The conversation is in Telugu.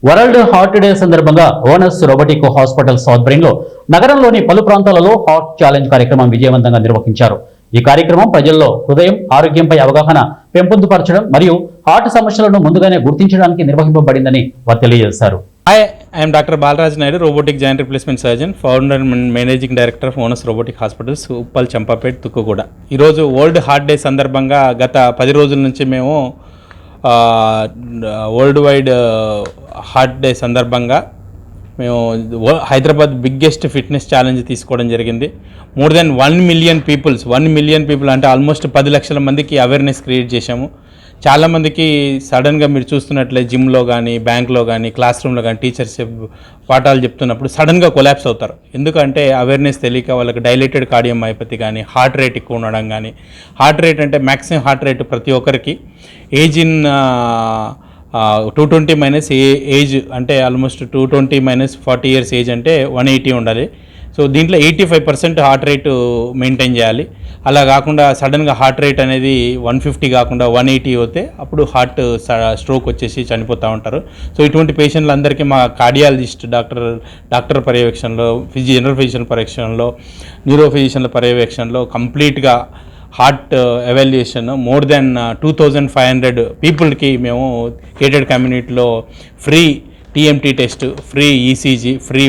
వరల్డ్ హార్ట్ డే సందర్భంగా ఓనస్ రోబోటిక్ హాస్పిటల్స్ ఆధ్వర్యంలో నగరంలోని పలు ప్రాంతాలలో హార్ట్ ఛాలెంజ్ కార్యక్రమం విజయవంతంగా నిర్వహించారు. ఈ కార్యక్రమం ప్రజల్లో హృదయం ఆరోగ్యంపై అవగాహన పెంపొందుపరచడం మరియు హార్ట్ సమస్యలను ముందుగానే గుర్తించడానికి నిర్వహింపబడిందని వారు తెలియజేశారు. Hi, I am Dr. Balraj Naidu, Robotic Joint Replacement Surgeon, Founder and Managing Director of Onus Robotic Hospitals, Uppal Champapet, Tukkugoda. ఈ రోజు వరల్డ్ హార్ట్ డే సందర్భంగా గత 10 రోజుల నుంచి మేము వరల్డ్ వైడ్ హార్ట్ డే సందర్భంగా మేము హైదరాబాద్ బిగ్గెస్ట్ ఫిట్నెస్ ఛాలెంజ్ తీసుకోవడం జరిగింది. మోర్ దెన్ 1 మిలియన్ పీపుల్ అంటే ఆల్మోస్ట్ 10 లక్షల మందికి అవేర్నెస్ క్రియేట్ చేశాము. చాలామందికి సడన్గా మీరు చూస్తున్నట్లే జిమ్లో కానీ బ్యాంక్లో కానీ క్లాస్ రూమ్లో కానీ టీచర్స్ పాఠాలు చెప్తున్నప్పుడు సడన్గా కొలాప్స్ అవుతారు. ఎందుకంటే అవేర్నెస్ తెలియక వాళ్ళకి డైలేటెడ్ కార్డియోమయోపతి కానీ హార్ట్ రేట్ ఎక్కువ ఉండడం కానీ, హార్ట్ రేట్ అంటే మ్యాక్సిమం హార్ట్ రేట్ ప్రతి ఒక్కరికి ఏజ్ ఇన్ 220 మైనస్ ఏజ్ అంటే ఆల్మోస్ట్ 220 మైనస్ 40 ఇయర్స్ ఏజ్ అంటే 180 ఉండాలి. సో దీంట్లో 85% హార్ట్ రేటు మెయింటైన్ చేయాలి. అలా కాకుండా సడన్గా హార్ట్ రేట్ అనేది 150 కాకుండా 180 అవుతే అప్పుడు హార్ట్ స్ట్రోక్ వచ్చేసి చనిపోతూ ఉంటారు. సో ఇటువంటి పేషెంట్లందరికీ మా కార్డియాలజిస్ట్ డాక్టర్ పర్యవేక్షణలో, జనరల్ ఫిజిషియన్ పర్యవేక్షణలో, న్యూరో ఫిజిషియన్ల పర్యవేక్షణలో కంప్లీట్గా హార్ట్ ఎవాల్యుయేషన్ మోర్ దెన్ 2500 పీపుల్కి మేము గేటెడ్ కమ్యూనిటీలో free TMT test, free ECG, free